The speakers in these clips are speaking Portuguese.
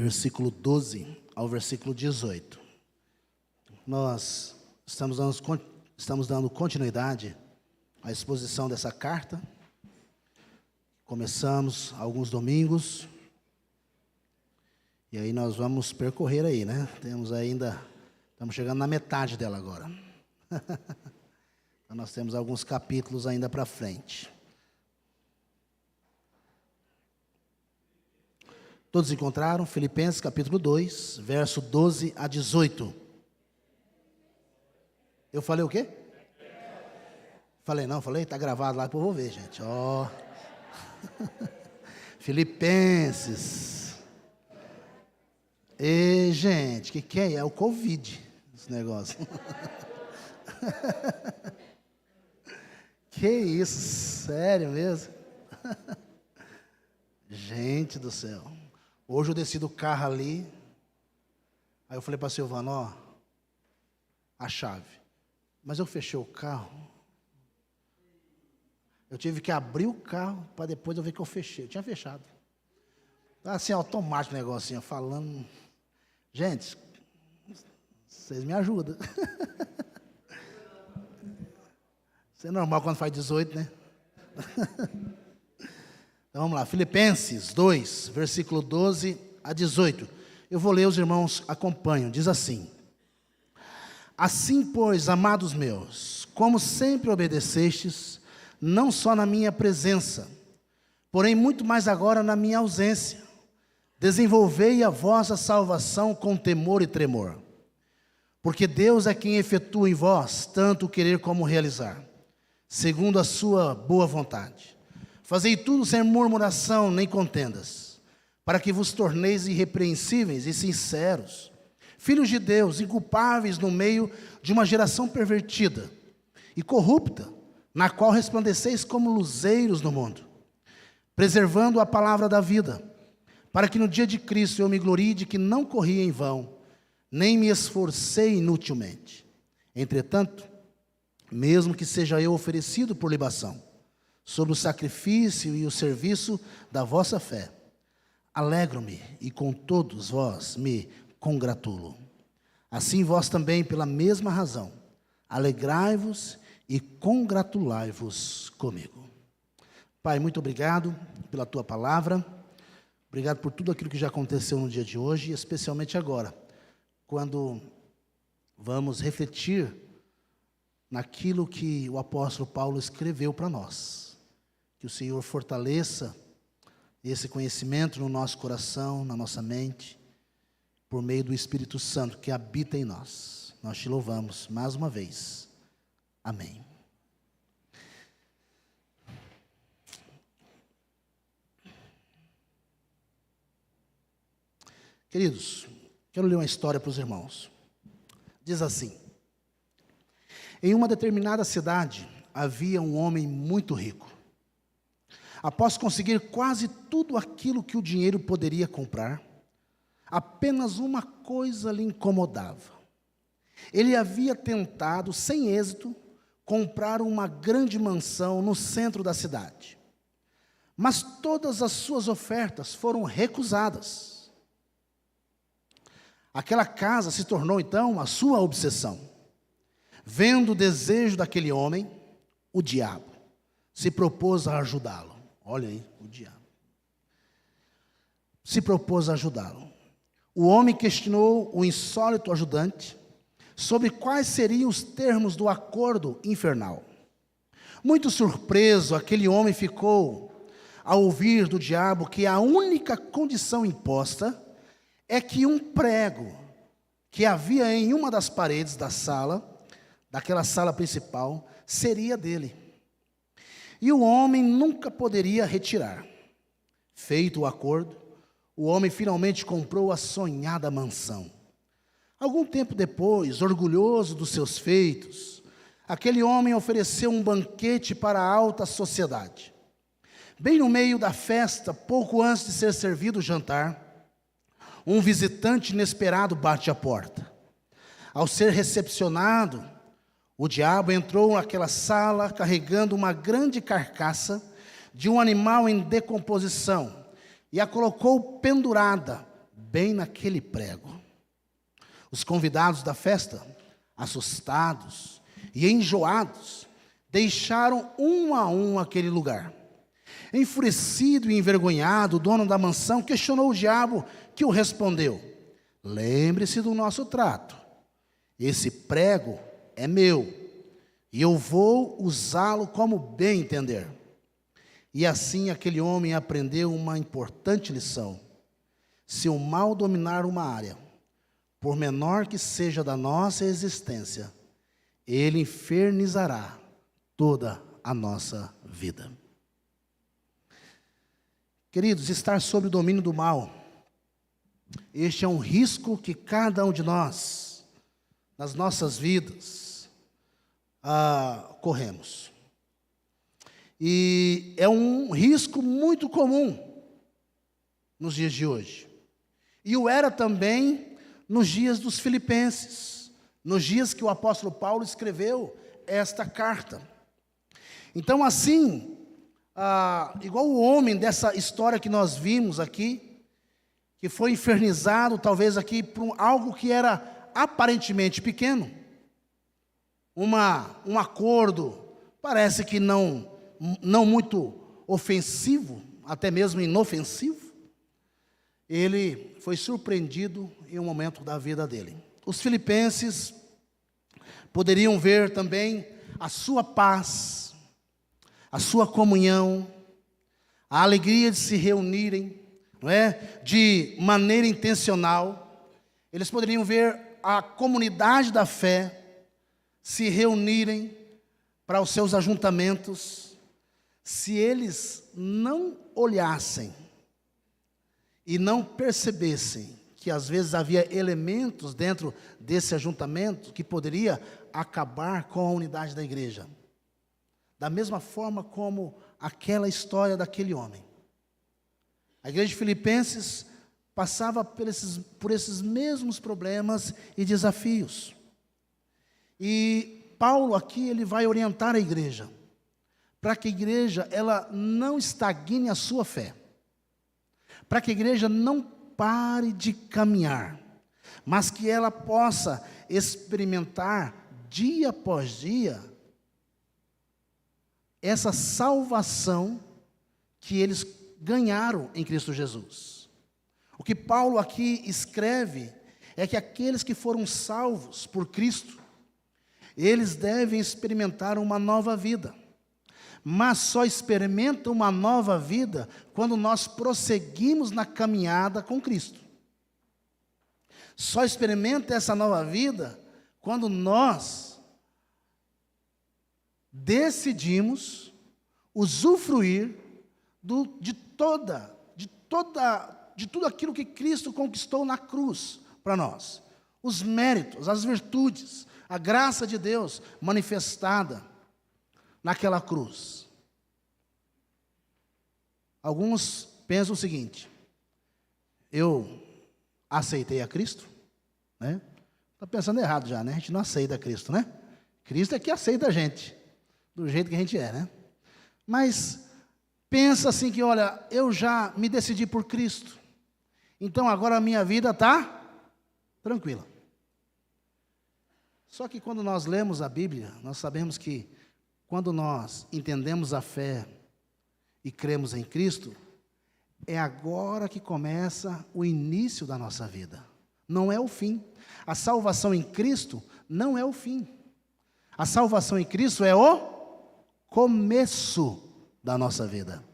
versículo 12 ao versículo 18. Nós estamos dando continuidade à exposição dessa carta. Começamos alguns domingos, e aí nós vamos percorrer aí, né? Estamos chegando na metade dela agora. Então nós temos alguns capítulos ainda para frente. Todos encontraram? Filipenses capítulo 2, verso 12 a 18. Eu falei o quê? Falei não, falei? Está gravado lá que eu vou ver, gente. Ó. Filipenses. E, gente, o que é? É o Covid, esse negócio. Que isso, sério mesmo? Gente do céu. Hoje eu desci do carro ali, aí eu falei para a Silvana, ó, a chave. Mas eu fechei o carro. Eu tive que abrir o carro para depois eu ver que eu fechei. Eu tinha fechado. Assim, automático o negocinho, falando. Gente, vocês me ajudam. Isso é normal quando faz 18, né? Então vamos lá, Filipenses 2, versículo 12 a 18. Eu vou ler, os irmãos acompanham. Diz assim: Assim, pois, amados meus, como sempre obedecestes, não só na minha presença, porém muito mais agora na minha ausência, desenvolvei a vossa salvação com temor e tremor. Porque Deus é quem efetua em vós tanto o querer como o realizar, segundo a sua boa vontade. Fazei tudo sem murmuração nem contendas, para que vos torneis irrepreensíveis e sinceros, filhos de Deus, inculpáveis no meio de uma geração pervertida e corrupta, na qual resplandeceis como luzeiros no mundo, preservando a palavra da vida, para que no dia de Cristo eu me glorie de que não corri em vão, nem me esforcei inutilmente. Entretanto, mesmo que seja eu oferecido por libação, sobre o sacrifício e o serviço da vossa fé, alegro-me e com todos vós me congratulo. Assim vós também, pela mesma razão, alegrai-vos e congratulai-vos comigo. Pai, muito obrigado pela tua palavra, obrigado por tudo aquilo que já aconteceu no dia de hoje, e especialmente agora, quando vamos refletir naquilo que o apóstolo Paulo escreveu para nós. Que o Senhor fortaleça esse conhecimento no nosso coração, na nossa mente, por meio do Espírito Santo que habita em nós. Nós te louvamos mais uma vez. Amém. Queridos, quero ler uma história para os irmãos. Diz assim: em uma determinada cidade havia um homem muito rico. Após conseguir quase tudo aquilo que o dinheiro poderia comprar, apenas uma coisa lhe incomodava. Ele havia tentado, sem êxito, comprar uma grande mansão no centro da cidade. Mas todas as suas ofertas foram recusadas. Aquela casa se tornou, então, a sua obsessão. Vendo o desejo daquele homem, o diabo se propôs a ajudá-lo. Olha aí, o diabo. Se propôs a ajudá-lo. O homem questionou o insólito ajudante sobre quais seriam os termos do acordo infernal. Muito surpreso, aquele homem ficou ao ouvir do diabo que a única condição imposta é que um prego que havia em uma das paredes da sala, daquela sala principal, seria dele. E o homem nunca poderia retirar. Feito o acordo, o homem finalmente comprou a sonhada mansão. Algum tempo depois, orgulhoso dos seus feitos, aquele homem ofereceu um banquete para a alta sociedade. Bem no meio da festa, pouco antes de ser servido o jantar, um visitante inesperado bate à porta. Ao ser recepcionado, o diabo entrou naquela sala carregando uma grande carcaça de um animal em decomposição e a colocou pendurada bem naquele prego. Os convidados da festa, assustados e enjoados, deixaram um a um aquele lugar. Enfurecido e envergonhado, o dono da mansão questionou o diabo, que o respondeu: lembre-se do nosso trato. Esse prego é meu, e eu vou usá-lo como bem entender. E assim aquele homem aprendeu uma importante lição. Se o mal dominar uma área, por menor que seja da nossa existência, ele infernizará toda a nossa vida. Queridos, estar sob o domínio do mal, este é um risco que cada um de nós, nas nossas vidas, corremos. E é um risco muito comum nos dias de hoje. E o era também nos dias dos filipenses, nos dias que o apóstolo Paulo escreveu esta carta. Então, assim, igual o homem dessa história que nós vimos aqui, que foi infernizado, talvez aqui, por algo que era aparentemente pequeno, um acordo, parece que não muito ofensivo, até mesmo inofensivo, ele foi surpreendido em um momento da vida dele. Os filipenses poderiam ver também a sua paz, a sua comunhão, a alegria de se reunirem, não é? De maneira intencional. Eles poderiam ver a comunidade da fé se reunirem para os seus ajuntamentos. Se eles não olhassem e não percebessem que às vezes havia elementos dentro desse ajuntamento que poderia acabar com a unidade da igreja, da mesma forma como aquela história daquele homem. A igreja de Filipenses passava por esses mesmos problemas e desafios. E Paulo aqui ele vai orientar a igreja, para que a igreja ela não estagne a sua fé, para que a igreja não pare de caminhar, mas que ela possa experimentar dia após dia essa salvação que eles ganharam em Cristo Jesus. O que Paulo aqui escreve é que aqueles que foram salvos por Cristo, eles devem experimentar uma nova vida. Mas só experimentam uma nova vida quando nós prosseguimos na caminhada com Cristo. Só experimenta essa nova vida quando nós decidimos usufruir de tudo aquilo que Cristo conquistou na cruz para nós. Os méritos, as virtudes, a graça de Deus manifestada naquela cruz. Alguns pensam o seguinte: eu aceitei a Cristo, né? Está pensando errado já, né? A gente não aceita Cristo, né? Cristo é que aceita a gente, do jeito que a gente é, né? Mas pensa assim que, olha, eu já me decidi por Cristo, então agora a minha vida está tranquila. Só que quando nós lemos a Bíblia, nós sabemos que quando nós entendemos a fé e cremos em Cristo, é agora que começa o início da nossa vida. Não é o fim. A salvação em Cristo não é o fim. A salvação em Cristo é o começo da nossa vida.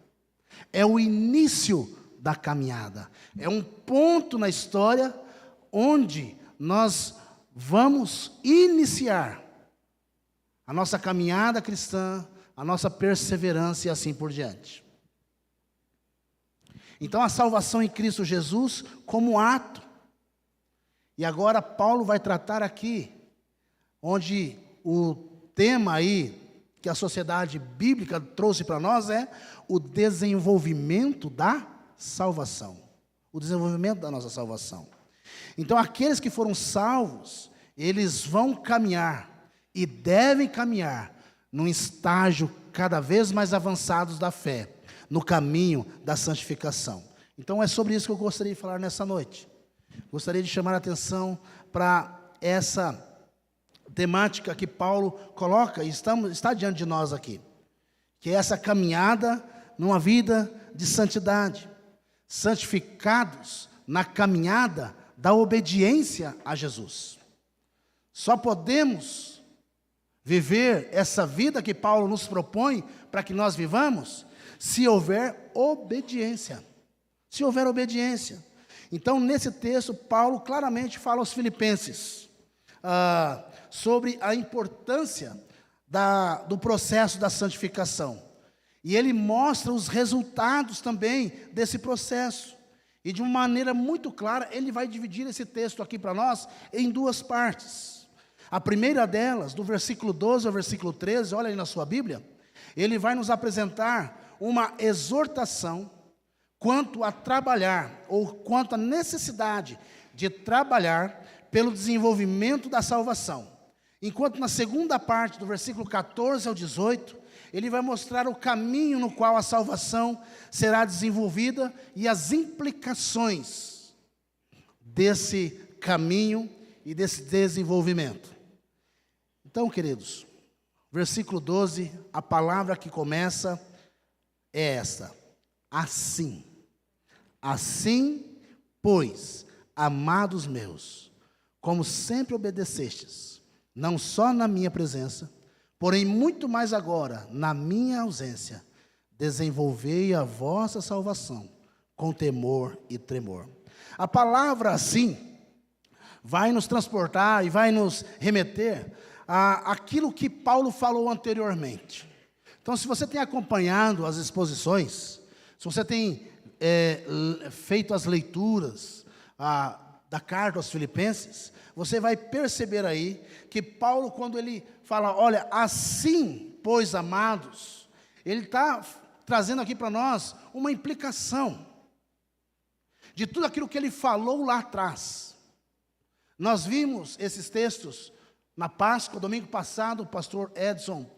É o início da caminhada. É um ponto na história onde nós vamos iniciar a nossa caminhada cristã, a nossa perseverança e assim por diante. Então a salvação em Cristo Jesus como ato. E agora Paulo vai tratar aqui, onde o tema aí que a sociedade bíblica trouxe para nós é o desenvolvimento da salvação. O desenvolvimento da nossa salvação. Então aqueles que foram salvos, eles vão caminhar e devem caminhar num estágio cada vez mais avançado da fé, no caminho da santificação. Então é sobre isso que eu gostaria de falar nessa noite. gostaria de chamar a atenção para essa temática que Paulo coloca e está diante de nós aqui, que é essa caminhada numa vida de santidade, santificados na caminhada da obediência a Jesus. Só podemos viver essa vida que Paulo nos propõe para que nós vivamos se houver obediência. Se houver obediência. Então, nesse texto, Paulo claramente fala aos filipenses sobre a importância do processo da santificação. E ele mostra os resultados também desse processo. E de uma maneira muito clara, ele vai dividir esse texto aqui para nós em duas partes. A primeira delas, do versículo 12 ao versículo 13, olha aí na sua Bíblia, ele vai nos apresentar uma exortação quanto a trabalhar, ou quanto à necessidade de trabalhar pelo desenvolvimento da salvação. Enquanto na segunda parte, do versículo 14 ao 18, ele vai mostrar o caminho no qual a salvação será desenvolvida e as implicações desse caminho e desse desenvolvimento. Então, queridos, versículo 12, a palavra que começa é esta: assim, pois, amados meus, como sempre obedecestes, não só na minha presença, porém muito mais agora, na minha ausência, desenvolvei a vossa salvação com temor e tremor. A palavra assim vai nos transportar e vai nos remeter àquilo que Paulo falou anteriormente. Então, se você tem acompanhado as exposições, se você tem feito as leituras da carta aos Filipenses, você vai perceber aí que Paulo, quando ele fala, olha, assim, pois, amados, ele está trazendo aqui para nós uma implicação de tudo aquilo que ele falou lá atrás. Nós vimos esses textos na Páscoa, domingo passado, o pastor Edson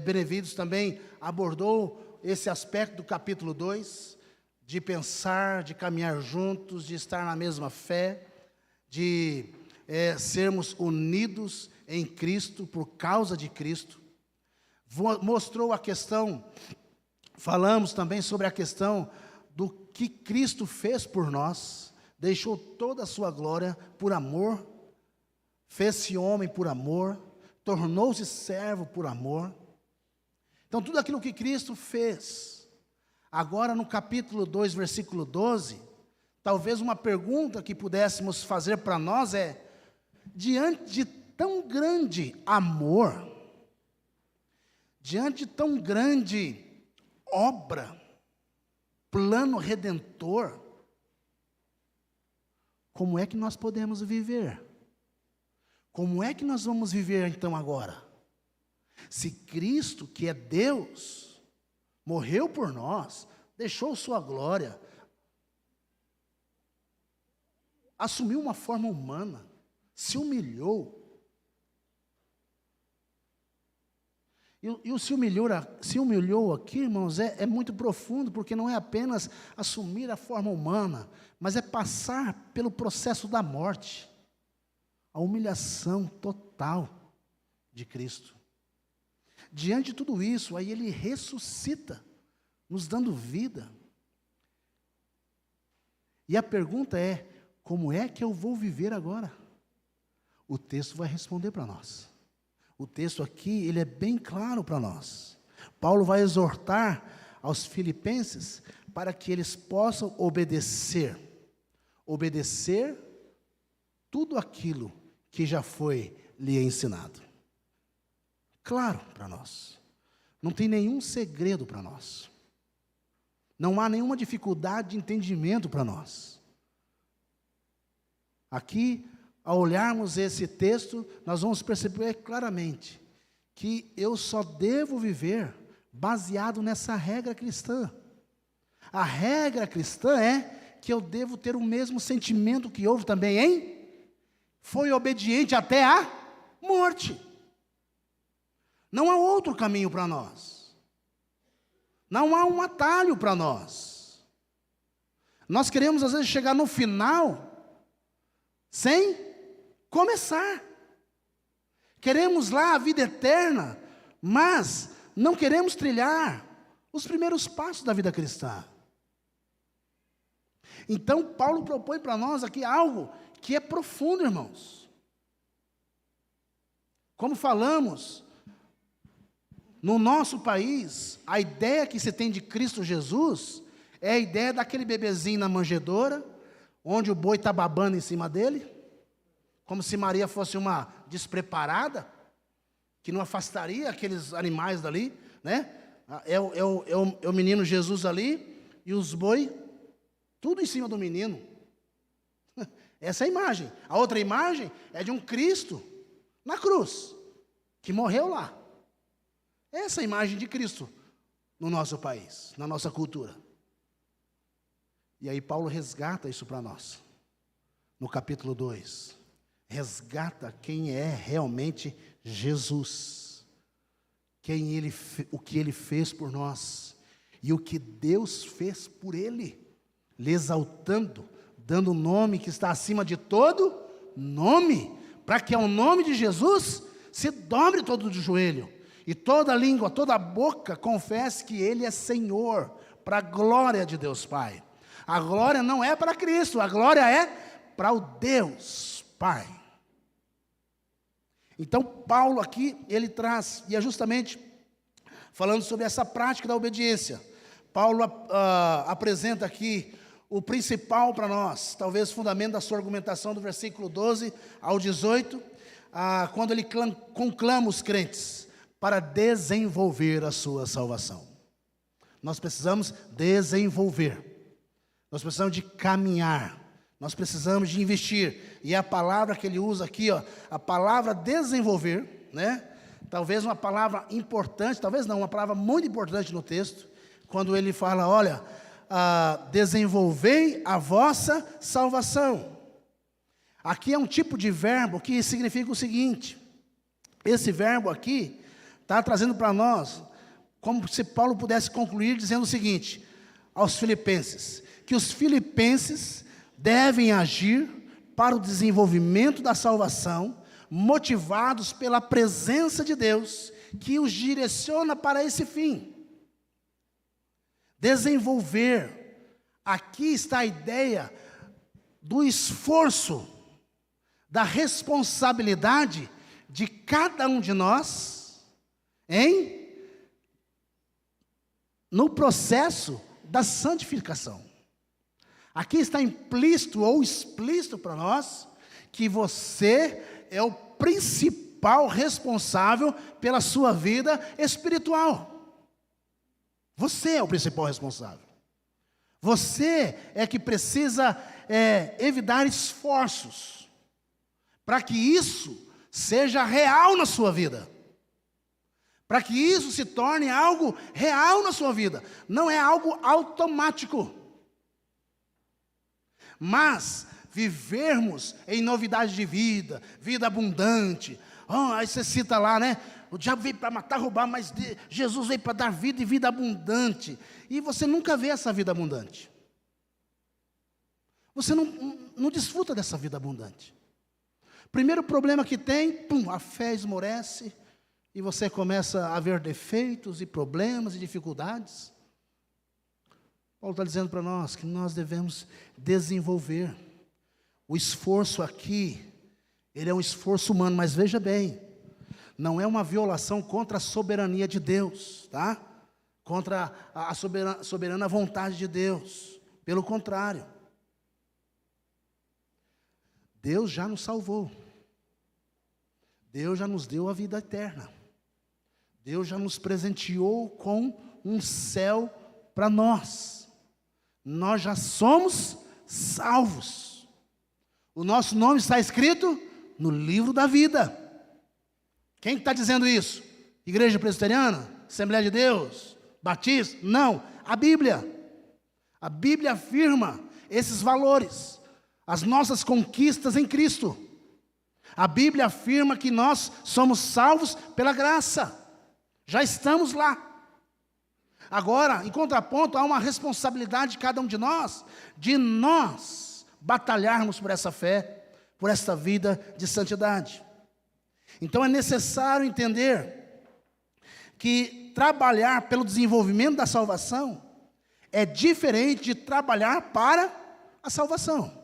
Benevides também abordou esse aspecto do capítulo 2, de pensar, de caminhar juntos, de estar na mesma fé, de sermos unidos em Cristo, por causa de Cristo. Mostrou a questão, falamos também sobre a questão do que Cristo fez por nós, deixou toda a sua glória por amor, fez-se homem por amor, tornou-se servo por amor. Então, tudo aquilo que Cristo fez. Agora, no capítulo 2, versículo 12, talvez uma pergunta que pudéssemos fazer para nós é: diante de tão grande amor, diante de tão grande obra, plano redentor, como é que nós podemos viver? Como é que nós vamos viver então agora? Se Cristo, que é Deus, morreu por nós, deixou sua glória, assumiu uma forma humana, se humilhou. E o se humilhou aqui, irmãos, é muito profundo, porque não é apenas assumir a forma humana, mas é passar pelo processo da morte, a humilhação total de Cristo. Diante de tudo isso, aí ele ressuscita, nos dando vida. E a pergunta é: como é que eu vou viver agora? O texto vai responder para nós. O texto aqui, ele é bem claro para nós. Paulo vai exortar aos filipenses para que eles possam obedecer tudo aquilo que já foi lhe ensinado. Claro para nós. Não tem nenhum segredo para nós. Não há nenhuma dificuldade de entendimento para nós. Aqui, ao olharmos esse texto, nós vamos perceber claramente que eu só devo viver baseado nessa regra cristã. A regra cristã é que eu devo ter o mesmo sentimento que houve também foi obediente até a morte. Não há outro caminho para nós. Não há um atalho para nós. Nós queremos às vezes chegar no final sem começar. Queremos lá a vida eterna, mas não queremos trilhar os primeiros passos da vida cristã. Então, Paulo propõe para nós aqui algo que é profundo, irmãos. Como falamos, no nosso país, a ideia que se tem de Cristo Jesus é a ideia daquele bebezinho na manjedoura, onde o boi está babando em cima dele, como se Maria fosse uma despreparada, que não afastaria aqueles animais dali, né? É o menino Jesus ali, e os boi, tudo em cima do menino. Essa é a imagem. A outra imagem é de um Cristo na cruz, que morreu lá. Essa é a imagem de Cristo no nosso país, na nossa cultura. E aí Paulo resgata isso para nós, no capítulo 2. Resgata quem é realmente Jesus, o que Ele fez por nós, e o que Deus fez por Ele, lhe exaltando, dando o nome que está acima de todo nome, para que ao nome de Jesus se dobre todo o joelho, e toda língua, toda boca confesse que Ele é Senhor, para a glória de Deus Pai. A glória não é para Cristo, a glória é para o Deus Pai. Então, Paulo aqui, ele traz, e é justamente falando sobre essa prática da obediência. Paulo apresenta aqui o principal para nós, talvez fundamento da sua argumentação do versículo 12 ao 18, quando ele conclama os crentes para desenvolver a sua salvação. Nós precisamos desenvolver. Nós precisamos de caminhar, nós precisamos de investir, e a palavra que ele usa aqui, a palavra desenvolver, né? Talvez uma palavra importante, talvez não, uma palavra muito importante no texto, quando ele fala, olha, desenvolvei a vossa salvação. Aqui é um tipo de verbo que significa o seguinte, esse verbo aqui está trazendo para nós, como se Paulo pudesse concluir dizendo o seguinte, aos filipenses, que os filipenses devem agir para o desenvolvimento da salvação, motivados pela presença de Deus, que os direciona para esse fim. Desenvolver, aqui está a ideia do esforço, da responsabilidade de cada um de nós, no processo da santificação. Aqui está implícito ou explícito para nós que você é o principal responsável pela sua vida espiritual. Você é o principal responsável. Você é que precisa evitar esforços para que isso seja real na sua vida. Para que isso se torne algo real na sua vida. Não é algo automático. Mas vivermos em novidade de vida, vida abundante. Aí você cita lá, né? O diabo veio para matar, roubar, mas Jesus veio para dar vida e vida abundante. E você nunca vê essa vida abundante. Você não desfruta dessa vida abundante. Primeiro problema que tem, a fé esmorece e você começa a ver defeitos e problemas e dificuldades. Paulo está dizendo para nós que nós devemos desenvolver. O esforço aqui, ele é um esforço humano, mas veja bem, não é uma violação contra a soberania de Deus, tá? Contra a soberana vontade de Deus. Pelo contrário. Deus já nos salvou. Deus já nos deu a vida eterna. Deus já nos presenteou com um céu para nós. Nós já somos salvos. O nosso nome está escrito no livro da vida. Quem está dizendo isso? Igreja Presbiteriana? Assembleia de Deus? Batista? Não, a Bíblia. A Bíblia afirma esses valores, as nossas conquistas em Cristo. A Bíblia afirma que nós somos salvos pela graça. Já estamos lá. Agora, em contraponto, há uma responsabilidade de cada um de nós batalharmos por essa fé, por esta vida de santidade. Então é necessário entender que trabalhar pelo desenvolvimento da salvação é diferente de trabalhar para a salvação.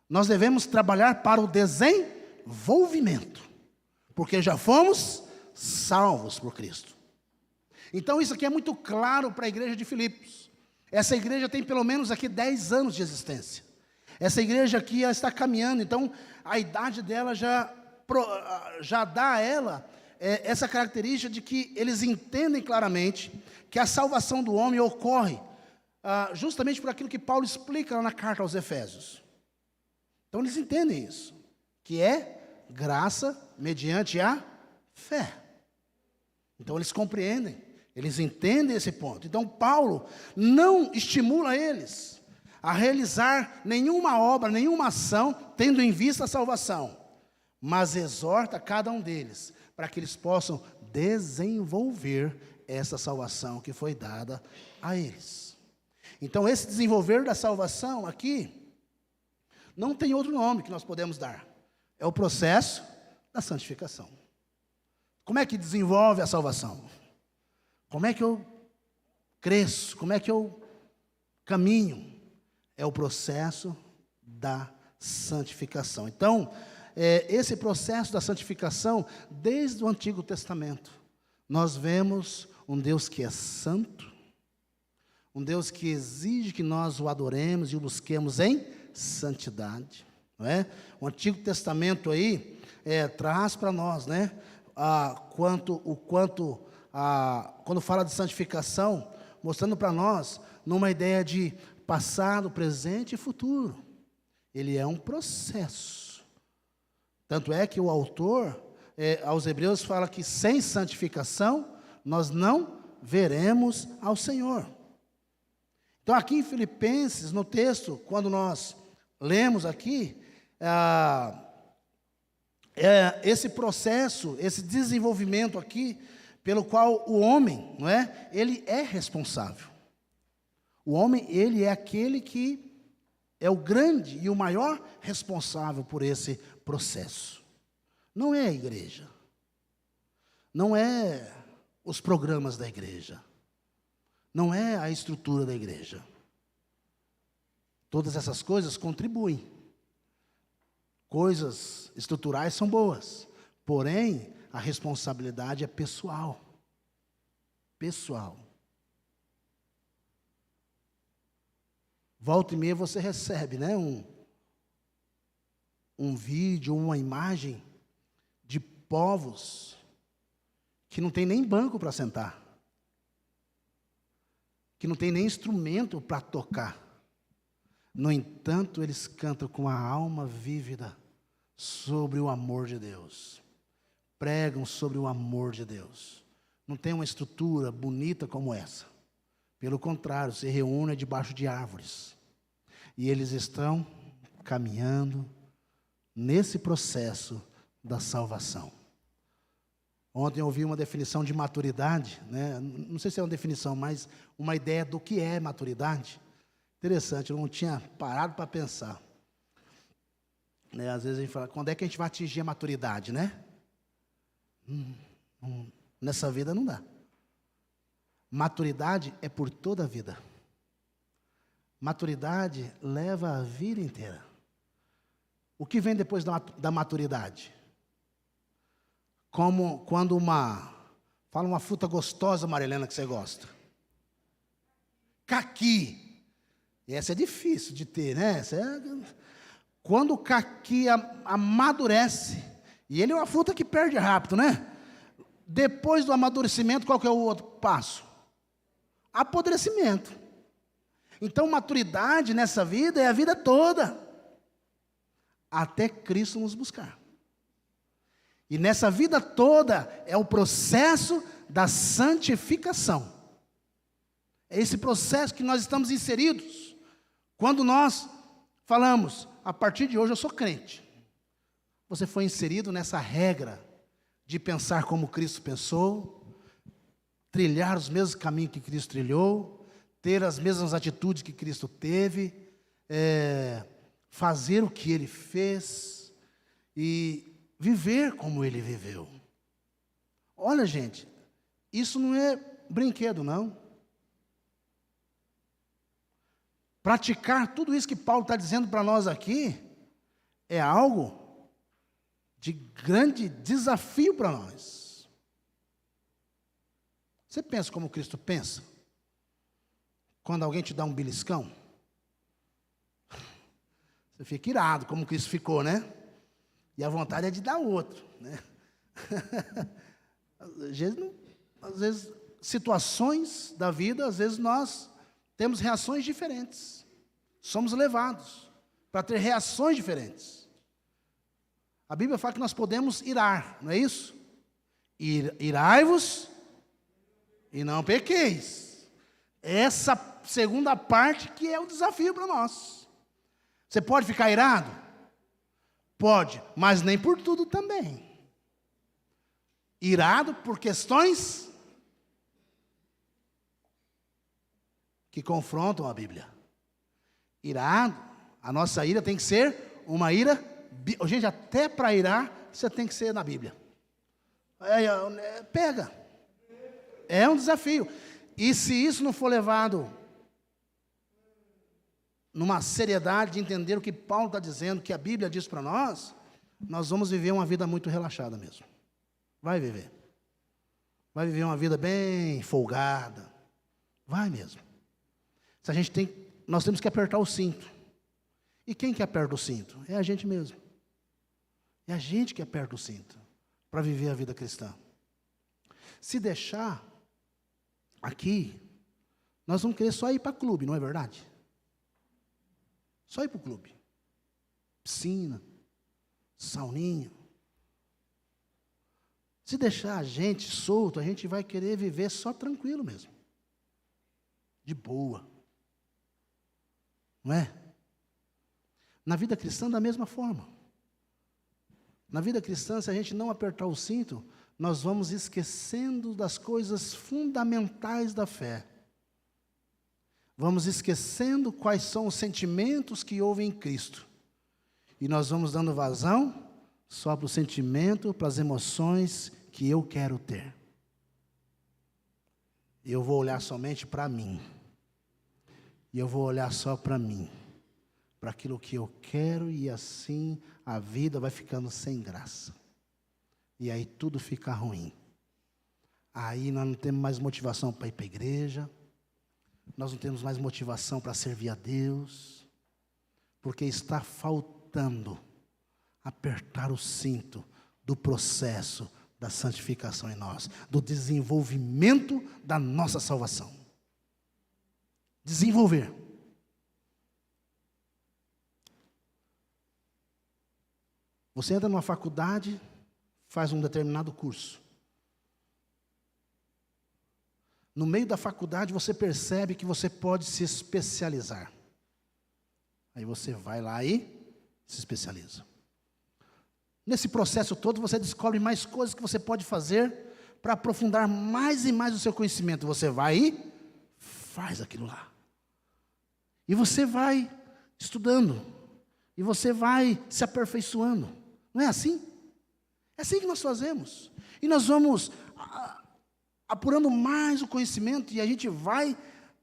Nós devemos trabalhar para o desenvolvimento, porque já fomos salvos por Cristo. Então isso aqui é muito claro para a igreja de Filipos. Essa igreja tem pelo menos aqui 10 anos de existência. Essa igreja aqui já está caminhando, então a idade dela já dá a ela essa característica de que eles entendem claramente que a salvação do homem ocorre justamente por aquilo que Paulo explica lá na carta aos Efésios. Então eles entendem isso, que é graça mediante a fé. Então eles compreendem, eles entendem esse ponto. Então Paulo não estimula eles a realizar nenhuma obra, nenhuma ação, tendo em vista a salvação, mas exorta cada um deles para que eles possam desenvolver essa salvação que foi dada a eles. Então esse desenvolver da salvação aqui não tem outro nome que nós podemos dar. É o processo da santificação. Como é que desenvolve a salvação? Como é que eu cresço? Como é que eu caminho? É o processo da santificação. Então, esse processo da santificação, desde o Antigo Testamento, nós vemos um Deus que é santo, um Deus que exige que nós o adoremos e o busquemos em santidade, não é? O Antigo Testamento aí traz para nós, né, quando fala de santificação, mostrando para nós numa ideia de passado, presente e futuro. Ele é um processo. Tanto é que o autor aos Hebreus fala que sem santificação nós não veremos ao Senhor. Então aqui em Filipenses, no texto, quando nós lemos aqui, esse processo, esse desenvolvimento aqui, pelo qual o homem, não é? Ele é responsável. O homem, ele é aquele que é o grande e o maior responsável por esse processo. Não é a igreja. Não é os programas da igreja. Não é a estrutura da igreja. Todas essas coisas contribuem. Coisas estruturais são boas, porém, a responsabilidade é pessoal. Pessoal. Volta e meia você recebe, né, um vídeo, uma imagem de povos que não tem nem banco para sentar, que não tem nem instrumento para tocar. No entanto, eles cantam com a alma vívida sobre o amor de Deus. Pregam sobre o amor de Deus. Não tem uma estrutura bonita como essa. Pelo contrário, se reúnem debaixo de árvores. E eles estão caminhando nesse processo da salvação. Ontem eu ouvi uma definição de maturidade, né? Não sei se é uma definição, mas uma ideia do que é maturidade. Interessante, eu não tinha parado para pensar. Né? Às vezes a gente fala, quando é que a gente vai atingir a maturidade, né? Nessa vida não dá. Maturidade é por toda a vida. Maturidade leva a vida inteira. O que vem depois da maturidade? Como quando fala uma fruta gostosa, Marilena, que você gosta. Caqui. Essa é difícil de ter, né? Quando o caqui amadurece, e ele é uma fruta que perde rápido, né? Depois do amadurecimento, qual que é o outro passo? Apodrecimento. Então, maturidade nessa vida é a vida toda, até Cristo nos buscar. E nessa vida toda é o processo da santificação. É esse processo que nós estamos inseridos. Quando nós falamos, a partir de hoje eu sou crente. Você foi inserido nessa regra de pensar como Cristo pensou, trilhar os mesmos caminhos que Cristo trilhou, ter as mesmas atitudes que Cristo teve, fazer o que ele fez e viver como ele viveu. Olha, gente, isso não é brinquedo, não. Praticar tudo isso que Paulo está dizendo para nós aqui é algo de grande desafio para nós. Você pensa como Cristo pensa? Quando alguém te dá um beliscão, você fica irado, como Cristo ficou, né? E a vontade é de dar outro, né? Às vezes, situações da vida, às vezes nós temos reações diferentes. Somos levados para ter reações diferentes. A Bíblia fala que nós podemos irar, não é isso? Irai-vos e não pequeis. Essa segunda parte que é o desafio para nós. Você pode ficar irado? Pode, mas nem por tudo também. Irado por questões que confrontam a Bíblia. Irado, a nossa ira tem que ser uma ira, gente, até para irar, você tem que ser na Bíblia. Pega. É um desafio. E se isso não for levado numa seriedade de entender o que Paulo está dizendo, que a Bíblia diz para nós, nós vamos viver uma vida muito relaxada mesmo. Vai viver. Vai viver uma vida bem folgada. Vai mesmo. Nós temos que apertar o cinto. E quem que aperta o cinto? É a gente mesmo. É a gente que aperta o cinto para viver a vida cristã. Se deixar aqui, nós vamos querer só ir para clube, não é verdade? Só ir para o clube. Piscina, sauninha. Se deixar a gente solto, a gente vai querer viver só tranquilo mesmo. De boa. Não é? Na vida cristã, da mesma forma. Na vida cristã, se a gente não apertar o cinto, nós vamos esquecendo das coisas fundamentais da fé. Vamos esquecendo quais são os sentimentos que houve em Cristo. E nós vamos dando vazão só para o sentimento, para as emoções que eu quero ter. Eu vou olhar somente para mim. E eu vou olhar só para mim. Para aquilo que eu quero, e assim a vida vai ficando sem graça. E aí tudo fica ruim. Aí nós não temos mais motivação para ir para a igreja. Nós não temos mais motivação para servir a Deus. Porque está faltando apertar o cinto do processo da santificação em nós, do desenvolvimento da nossa salvação. Desenvolver. Você entra numa faculdade, faz um determinado curso. No meio da faculdade você percebe que você pode se especializar. Aí você vai lá e se especializa. Nesse processo todo você descobre mais coisas que você pode fazer para aprofundar mais e mais o seu conhecimento. Você vai e faz aquilo lá. E você vai estudando. E você vai se aperfeiçoando. Não é assim? É assim que nós fazemos. E nós vamos apurando mais o conhecimento, e a gente vai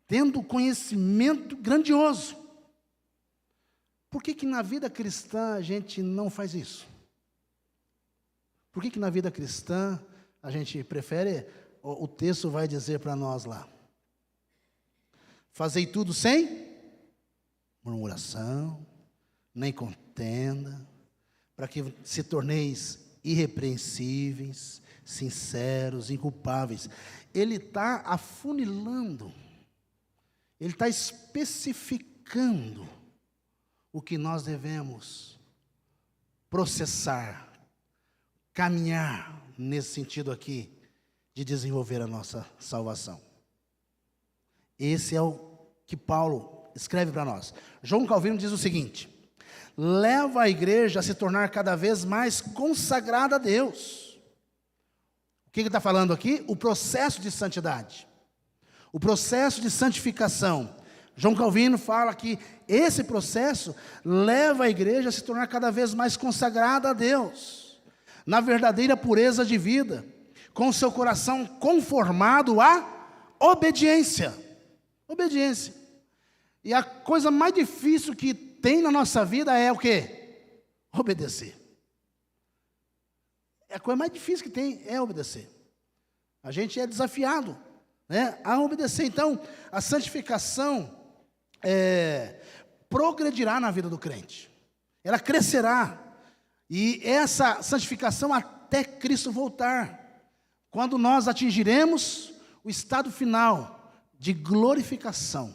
tendo conhecimento grandioso. Por que na vida cristã a gente não faz isso? Por que na vida cristã a gente prefere, o texto vai dizer para nós lá, fazei tudo sem murmuração, nem contenda, para que se torneis irrepreensíveis, sinceros, inculpáveis. Ele está afunilando, ele está especificando o que nós devemos processar, caminhar nesse sentido aqui, de desenvolver a nossa salvação. Esse é o que Paulo escreve para nós. João Calvino diz o seguinte: leva a igreja a se tornar cada vez mais consagrada a Deus. O que ele está falando aqui? O processo de santidade, o processo de santificação. João Calvino fala que esse processo leva a igreja a se tornar cada vez mais consagrada a Deus, na verdadeira pureza de vida, com o seu coração conformado à obediência. Obediência. E a coisa mais difícil que tem na nossa vida é o quê? Obedecer. A coisa mais difícil que tem é obedecer. A gente é desafiado, né, a obedecer. Então, a santificação progredirá na vida do crente. Ela crescerá. E essa santificação até Cristo voltar, quando nós atingiremos o estado final de glorificação.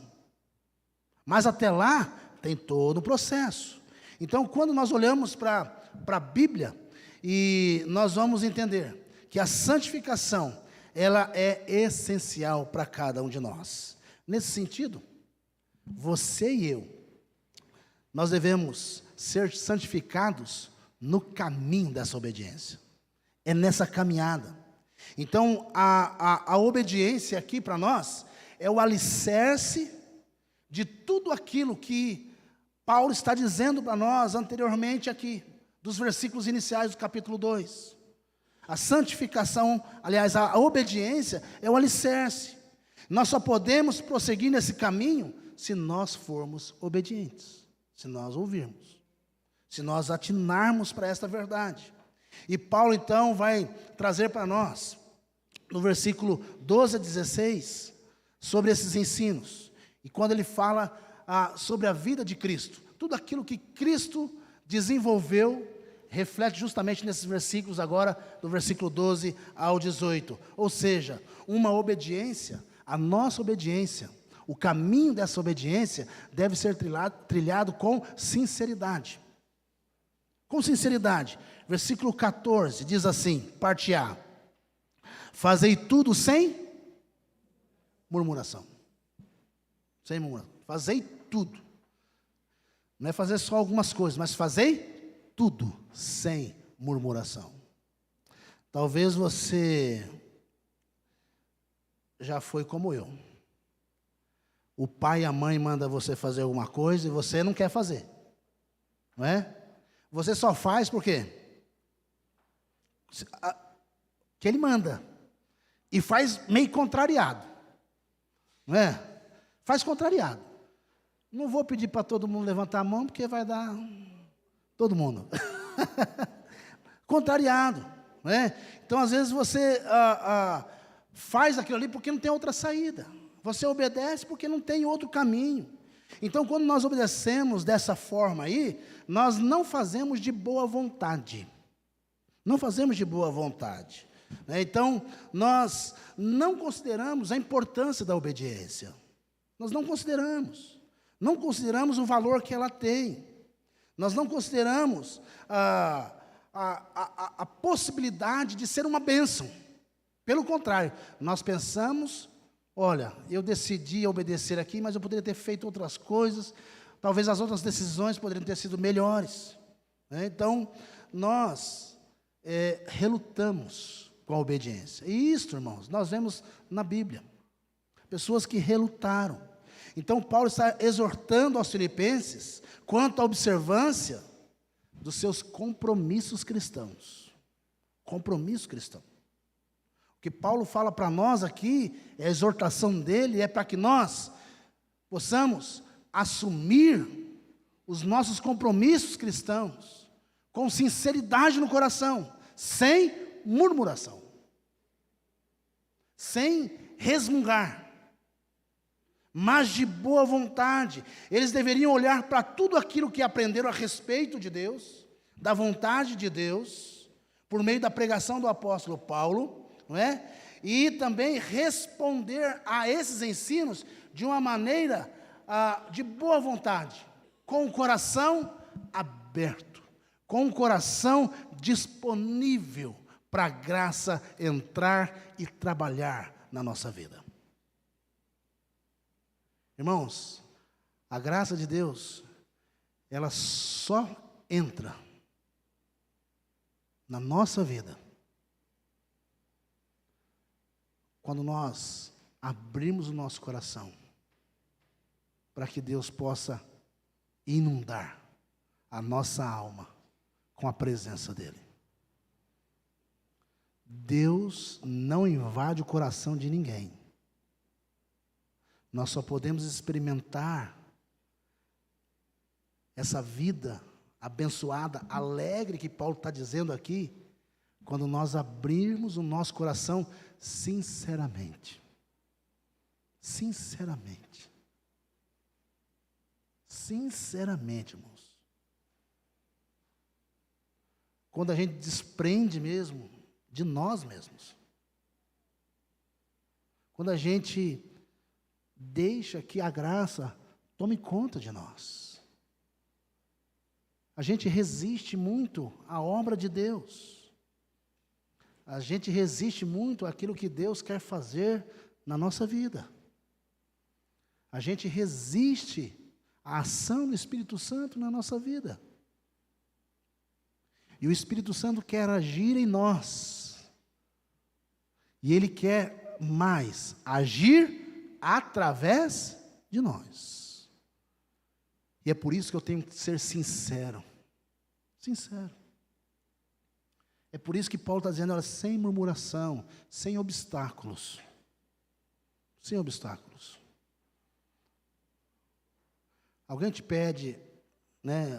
Mas até lá tem todo o processo. Então, quando nós olhamos para a Bíblia, e nós vamos entender que a santificação, ela é essencial para cada um de nós. Nesse sentido, você e eu, nós devemos ser santificados no caminho dessa obediência. É nessa caminhada. Então, a obediência aqui para nós é o alicerce de tudo aquilo que Paulo está dizendo para nós anteriormente aqui, dos versículos iniciais do capítulo 2. A santificação, aliás, a obediência é o alicerce. Nós só podemos prosseguir nesse caminho se nós formos obedientes, se nós ouvirmos, se nós atinarmos para esta verdade. E Paulo então vai trazer para nós, no versículo 12 a 16, sobre esses ensinos. E quando ele fala sobre a vida de Cristo, tudo aquilo que Cristo desenvolveu, reflete justamente nesses versículos agora, do versículo 12 ao 18. Ou seja, uma obediência, a nossa obediência, o caminho dessa obediência deve ser trilhado com sinceridade. Com sinceridade. Versículo 14 diz assim, parte A: fazei tudo sem murmuração. Sem murmuração. Fazei tudo. Não é fazer só algumas coisas, mas fazei tudo sem murmuração. Talvez você já foi como eu. O pai e a mãe mandam você fazer alguma coisa e você não quer fazer. Não é? Você só faz por quê? Que ele manda. E faz meio contrariado. Não é? Faz contrariado. Não vou pedir para todo mundo levantar a mão, porque vai dar todo mundo. Contrariado. Não é? Então, às vezes, você faz aquilo ali porque não tem outra saída. Você obedece porque não tem outro caminho. Então, quando nós obedecemos dessa forma aí, nós não fazemos de boa vontade. Não fazemos de boa vontade. Então, nós não consideramos a importância da obediência. Nós não consideramos. Não consideramos o valor que ela tem. Nós não consideramos a possibilidade de ser uma bênção. Pelo contrário, nós pensamos, olha, eu decidi obedecer aqui, mas eu poderia ter feito outras coisas, talvez as outras decisões poderiam ter sido melhores. Então, nós relutamos com a obediência. E isso, irmãos, nós vemos na Bíblia. Pessoas que relutaram. Então, Paulo está exortando aos filipenses quanto à observância dos seus compromissos cristãos. Compromisso cristão. O que Paulo fala para nós aqui, a exortação dele é para que nós possamos assumir os nossos compromissos cristãos com sinceridade no coração, sem murmuração, sem resmungar, mas de boa vontade. Eles deveriam olhar para tudo aquilo que aprenderam a respeito de Deus, da vontade de Deus, por meio da pregação do apóstolo Paulo, não é? E também responder a esses ensinos de uma maneira de boa vontade, com o coração aberto, com o coração disponível para a graça entrar e trabalhar na nossa vida. Irmãos, a graça de Deus, ela só entra na nossa vida quando nós abrimos o nosso coração para que Deus possa inundar a nossa alma com a presença dEle. Deus não invade o coração de ninguém. Nós só podemos experimentar essa vida abençoada, alegre que Paulo está dizendo aqui, quando nós abrirmos o nosso coração sinceramente. Sinceramente. Sinceramente, irmãos. Quando a gente desprende mesmo de nós mesmos. Quando a gente deixa que a graça tome conta de nós. A gente resiste muito à obra de Deus. A gente resiste muito àquilo que Deus quer fazer na nossa vida. A gente resiste à ação do Espírito Santo na nossa vida. E o Espírito Santo quer agir em nós. E Ele quer mais agir através de nós. E é por isso que eu tenho que ser sincero. Sincero. É por isso que Paulo está dizendo, olha, sem murmuração, sem obstáculos. Sem obstáculos. Alguém te pede, né,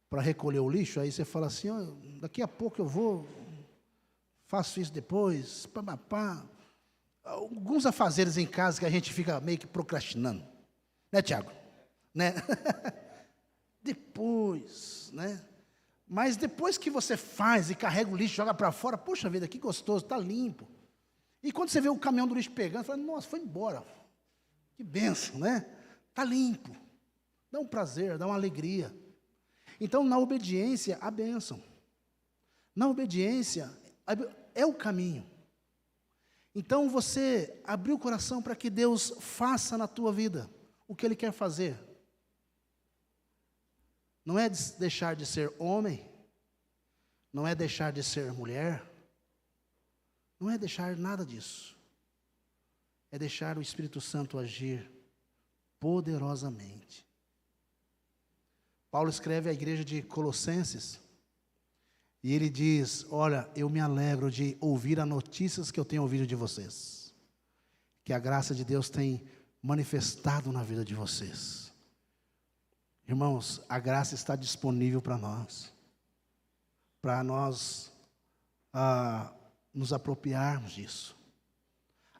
para recolher o lixo, aí você fala assim, oh, daqui a pouco eu vou, faço isso depois, pá. Alguns afazeres em casa que a gente fica meio que procrastinando, né, Tiago? Né? Depois, né? Mas depois que você faz e carrega o lixo, joga para fora, poxa vida, que gostoso, está limpo. E quando você vê o caminhão do lixo pegando, você fala, nossa, foi embora, que bênção, né? Está limpo, dá um prazer, dá uma alegria. Então, na obediência, a bênção. Na obediência, é o caminho. Então, você abriu o coração para que Deus faça na tua vida o que Ele quer fazer. Não é deixar de ser homem, não é deixar de ser mulher, não é deixar nada disso. É deixar o Espírito Santo agir poderosamente. Paulo escreve à igreja de Colossenses, e ele diz, olha, eu me alegro de ouvir as notícias que eu tenho ouvido de vocês, que a graça de Deus tem manifestado na vida de vocês. Irmãos, a graça está disponível para nós nos apropriarmos disso.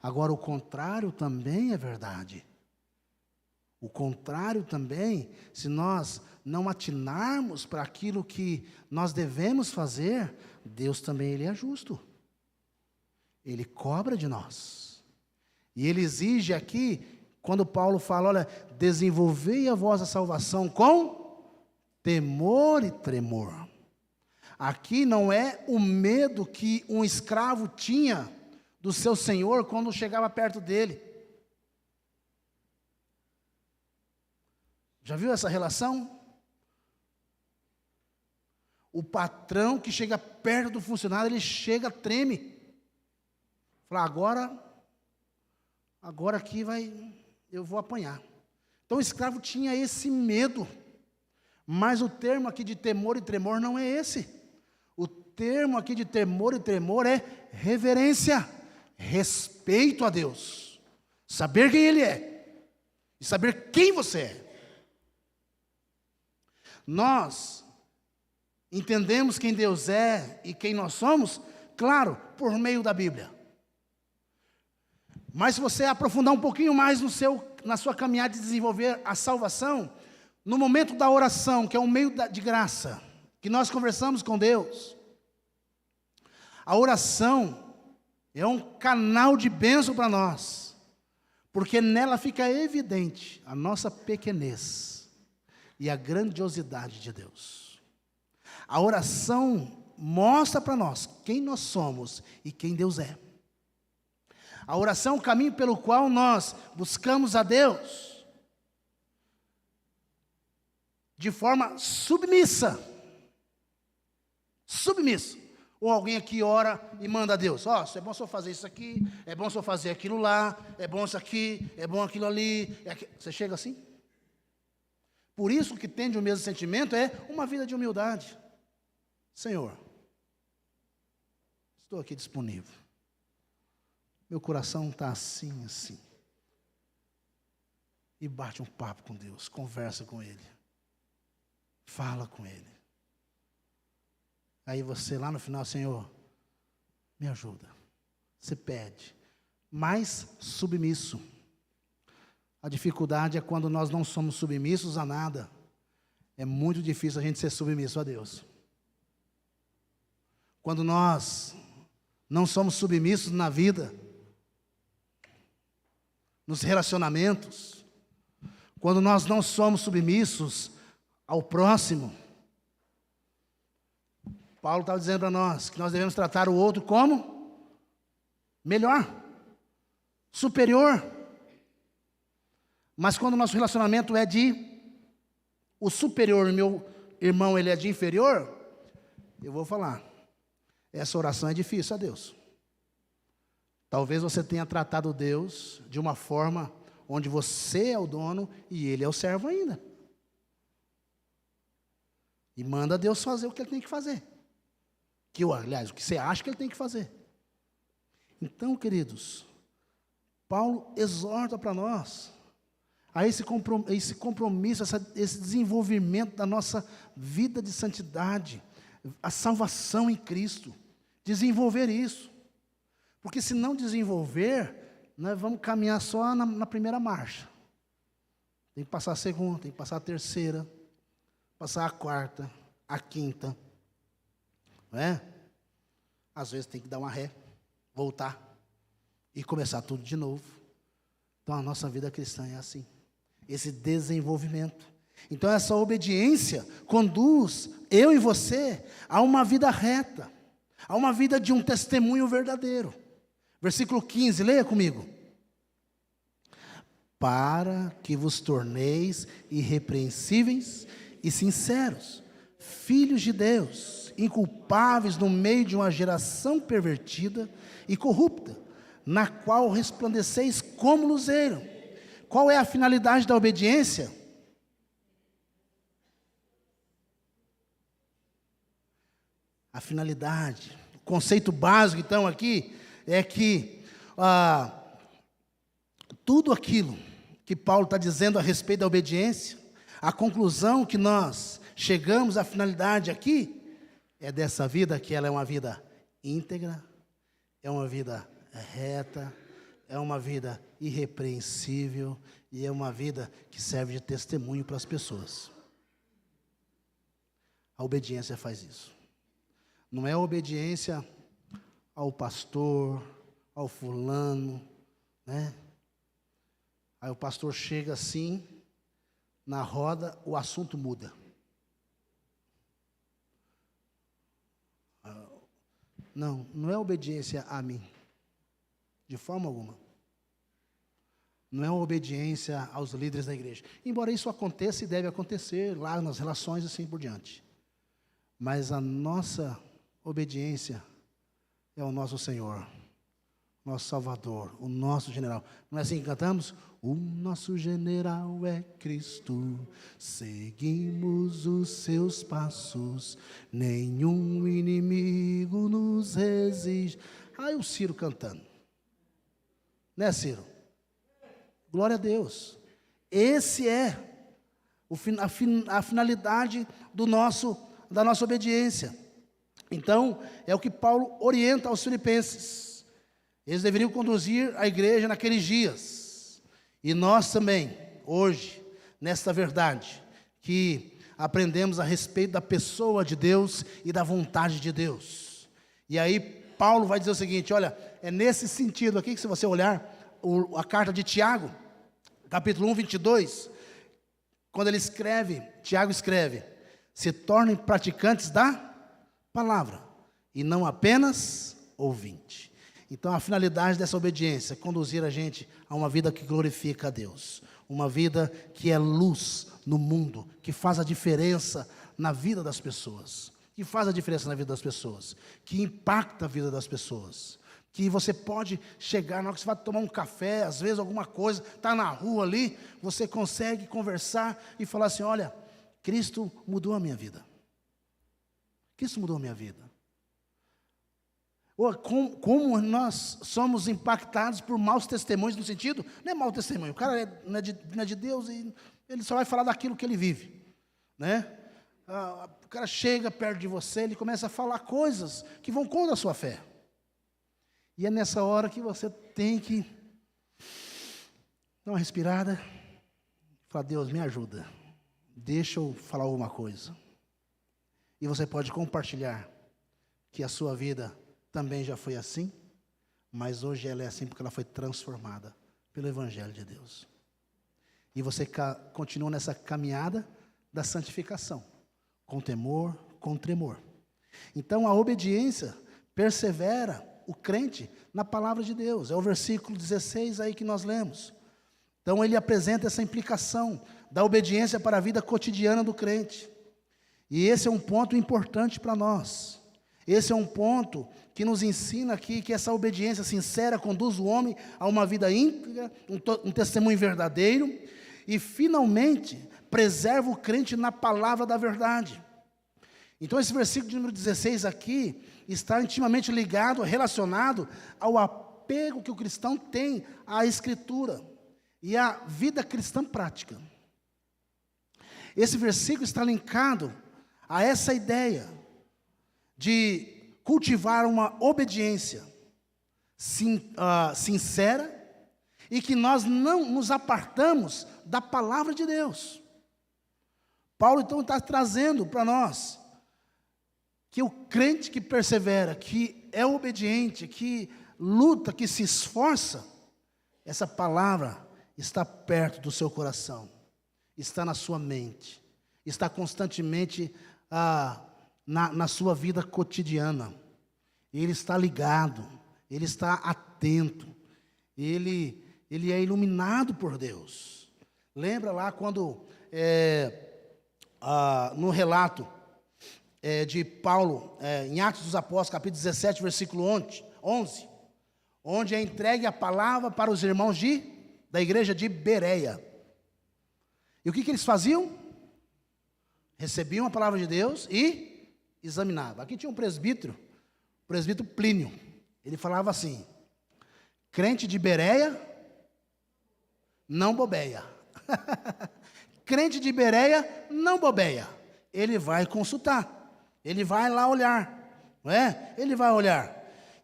Agora, o contrário também é verdade. O contrário também, se nós não atinarmos para aquilo que nós devemos fazer, Deus também Ele é justo. Ele cobra de nós. E Ele exige aqui, quando Paulo fala, olha, desenvolvei a vossa salvação com temor e tremor. Aqui não é o medo que um escravo tinha do seu senhor quando chegava perto dele. Já viu essa relação? O patrão que chega perto do funcionário, ele chega, treme. Fala, agora aqui eu vou apanhar. Então o escravo tinha esse medo. Mas o termo aqui de temor e tremor não é esse. O termo aqui de temor e tremor é reverência, respeito a Deus. Saber quem Ele é. E saber quem você é. Nós entendemos quem Deus é e quem nós somos, claro, por meio da Bíblia. Mas se você aprofundar um pouquinho mais na sua caminhada de desenvolver a salvação, no momento da oração, que é um meio de graça, que nós conversamos com Deus, a oração é um canal de bênção para nós, porque nela fica evidente a nossa pequenez e a grandiosidade de Deus. A oração mostra para nós quem nós somos e quem Deus é. A oração é o caminho pelo qual nós buscamos a Deus de forma submissa. Submissa. Ou alguém aqui ora e manda a Deus, é bom só fazer isso aqui, é bom só fazer aquilo lá, é bom isso aqui, é bom aquilo ali. Você chega assim? Por isso que tende o mesmo sentimento é uma vida de humildade. Senhor, estou aqui disponível. Meu coração está assim, assim. E bate um papo com Deus, conversa com Ele. Fala com Ele. Aí você lá no final, Senhor, me ajuda. Você pede. Mais submisso. A dificuldade é quando nós não somos submissos a nada. É muito difícil a gente ser submisso a Deus. Quando nós não somos submissos na vida, nos relacionamentos, quando nós não somos submissos ao próximo, Paulo estava dizendo para nós que nós devemos tratar o outro como melhor, superior. Mas quando o nosso relacionamento é de o superior, meu irmão, ele é de inferior, eu vou falar, essa oração é difícil a Deus. Talvez você tenha tratado Deus de uma forma onde você é o dono e ele é o servo ainda. E manda Deus fazer o que ele tem que fazer. Aliás, o que você acha que ele tem que fazer. Então, queridos, Paulo exorta para nós a esse compromisso, esse desenvolvimento da nossa vida de santidade, a salvação em Cristo, desenvolver isso. Porque se não desenvolver, nós vamos caminhar só na primeira marcha. Tem que passar a segunda, tem que passar a terceira, passar a quarta, a quinta. Não é? Às vezes tem que dar uma ré, voltar e começar tudo de novo. Então a nossa vida cristã é assim, esse desenvolvimento. Então essa obediência conduz eu e você a uma vida reta, a uma vida de um testemunho verdadeiro. Versículo 15, leia comigo. Para que vos torneis irrepreensíveis e sinceros, filhos de Deus, inculpáveis no meio de uma geração pervertida e corrupta, na qual resplandeceis como luzeiro. Qual é a finalidade da obediência? A finalidade, o conceito básico então aqui é que tudo aquilo que Paulo está dizendo a respeito da obediência, a conclusão que nós chegamos à finalidade aqui, é dessa vida que ela é uma vida íntegra, é uma vida reta, é uma vida irrepreensível e é uma vida que serve de testemunho para as pessoas. A obediência faz isso. Não é a obediência ao pastor, ao fulano, né? Aí o pastor chega assim, na roda, o assunto muda. Não é obediência a mim, de forma alguma. Não é uma obediência aos líderes da igreja. Embora isso aconteça e deve acontecer lá nas relações e assim por diante. Mas a nossa obediência é o nosso Senhor, nosso Salvador, o nosso general. Não é assim que cantamos? O nosso general é Cristo, seguimos os seus passos, nenhum inimigo nos resiste. Aí o Ciro cantando. Né, Ciro? Glória a Deus. Esse é a finalidade da nossa obediência. Então, é o que Paulo orienta aos filipenses. Eles deveriam conduzir a igreja naqueles dias. E nós também, hoje, nesta verdade, que aprendemos a respeito da pessoa de Deus e da vontade de Deus. E aí, Paulo vai dizer o seguinte, olha, é nesse sentido aqui que se você olhar a carta de Tiago, capítulo 1, 22, quando ele escreve, Tiago escreve, se tornem praticantes da palavra, e não apenas ouvinte. Então a finalidade dessa obediência é conduzir a gente a uma vida que glorifica a Deus, uma vida que é luz no mundo, que faz a diferença na vida das pessoas, que impacta a vida das pessoas, que você pode chegar, na hora que você vai tomar um café, às vezes alguma coisa, está na rua ali, você consegue conversar e falar assim: olha, Cristo mudou a minha vida. Cristo mudou a minha vida. Como nós somos impactados por maus testemunhos, no sentido, não é mau testemunho, o cara não é de Deus e ele só vai falar daquilo que ele vive, né? O cara chega perto de você, ele começa a falar coisas que vão contra a sua fé. E é nessa hora que você tem que dar uma respirada e falar: Deus, me ajuda, deixa eu falar alguma coisa. E você pode compartilhar que a sua vida também já foi assim, mas hoje ela é assim porque ela foi transformada pelo Evangelho de Deus. E você continua nessa caminhada da santificação, com temor, com tremor. Então a obediência persevera o crente na palavra de Deus. É o versículo 16 aí que nós lemos. Então ele apresenta essa implicação da obediência para a vida cotidiana do crente. E esse é um ponto importante para nós. Esse é um ponto que nos ensina aqui que essa obediência sincera conduz o homem a uma vida íntegra, um testemunho verdadeiro, e finalmente preserva o crente na palavra da verdade. Então esse versículo de número 16 aqui está intimamente ligado, relacionado ao apego que o cristão tem à Escritura e à vida cristã prática. Esse versículo está linkado a essa ideia de cultivar uma obediência sincera e que nós não nos apartamos da palavra de Deus. Paulo então está trazendo para nós que o crente que persevera, que é obediente, que luta, que se esforça, essa palavra está perto do seu coração, está na sua mente, está constantemente na sua vida cotidiana. Ele está ligado, ele está atento, ele é iluminado por Deus. Lembra lá quando, no relato de Paulo, em Atos dos Apóstolos, capítulo 17, versículo 11, onde é entregue a palavra para os irmãos da igreja de Bereia. E o que eles faziam? Recebiam a palavra de Deus e examinavam. Aqui tinha um presbítero, o presbítero Plínio. Ele falava assim: crente de Bereia não bobeia. Crente de Bereia não bobeia. Ele vai consultar, ele vai lá olhar, não é? Ele vai olhar.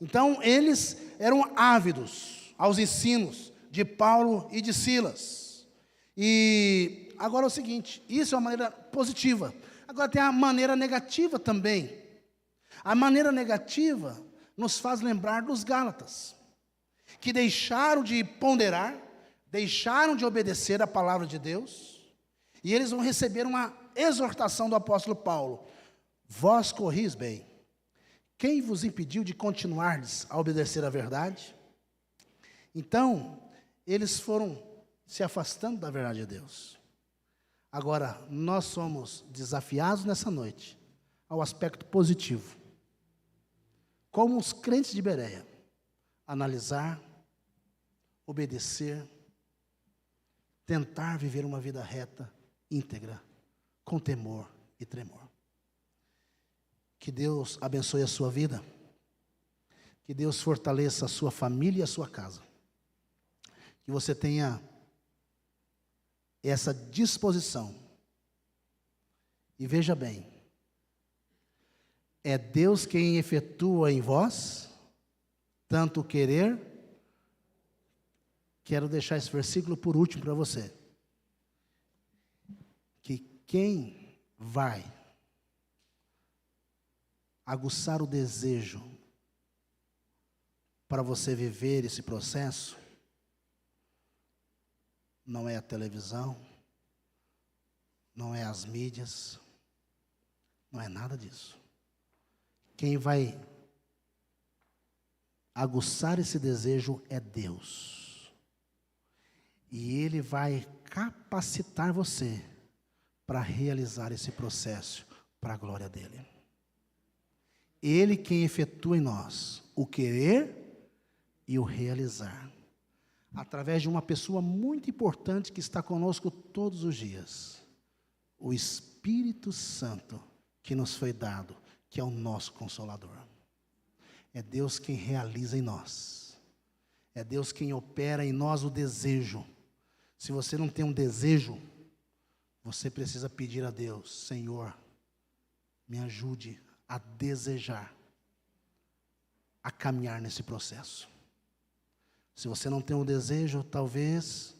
Então eles eram ávidos aos ensinos de Paulo e de Silas. E agora é o seguinte, isso é uma maneira positiva. Agora tem a maneira negativa também. A maneira negativa nos faz lembrar dos Gálatas, que deixaram de ponderar, deixaram de obedecer a palavra de Deus, e eles vão receber uma exortação do apóstolo Paulo: vós corris bem, quem vos impediu de continuardes a obedecer a verdade? Então, eles foram se afastando da verdade de Deus. Agora, nós somos desafiados nessa noite ao aspecto positivo, como os crentes de Bereia, analisar, obedecer, tentar viver uma vida reta, íntegra, com temor e tremor. Que Deus abençoe a sua vida, que Deus fortaleça a sua família e a sua casa, que você tenha essa disposição. E veja bem, é Deus quem efetua em vós tanto o querer. Quero deixar esse versículo por último para você. Que quem vai aguçar o desejo para você viver esse processo não é a televisão, não é as mídias, não é nada disso. Quem vai aguçar esse desejo é Deus. E Ele vai capacitar você para realizar esse processo para a glória dEle. Ele quem efetua em nós o querer e o realizar. Através de uma pessoa muito importante que está conosco todos os dias. O Espírito Santo que nos foi dado, que é o nosso Consolador. É Deus quem realiza em nós. É Deus quem opera em nós o desejo. Se você não tem um desejo, você precisa pedir a Deus: Senhor, me ajude a desejar, a caminhar nesse processo. Se você não tem um desejo, talvez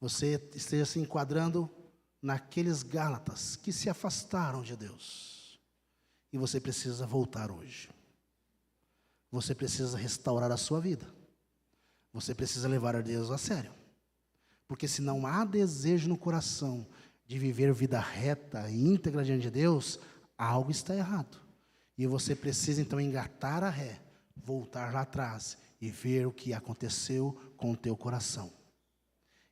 você esteja se enquadrando naqueles Gálatas que se afastaram de Deus. E você precisa voltar hoje. Você precisa restaurar a sua vida. Você precisa levar a Deus a sério. Porque se não há desejo no coração de viver vida reta e íntegra diante de Deus, algo está errado. E você precisa então engatar a ré, voltar lá atrás e ver o que aconteceu com o teu coração.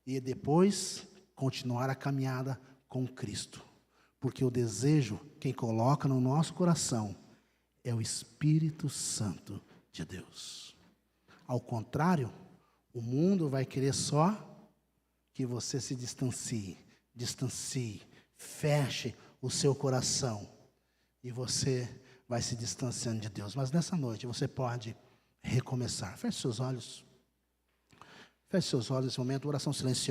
E depois continuar a caminhada com Cristo. Porque o desejo, quem coloca no nosso coração, é o Espírito Santo de Deus. Ao contrário, o mundo vai querer só que você se distancie, feche o seu coração. E você vai se distanciando de Deus. Mas nessa noite você pode recomeçar. Feche seus olhos. Feche seus olhos nesse momento, oração silenciosa.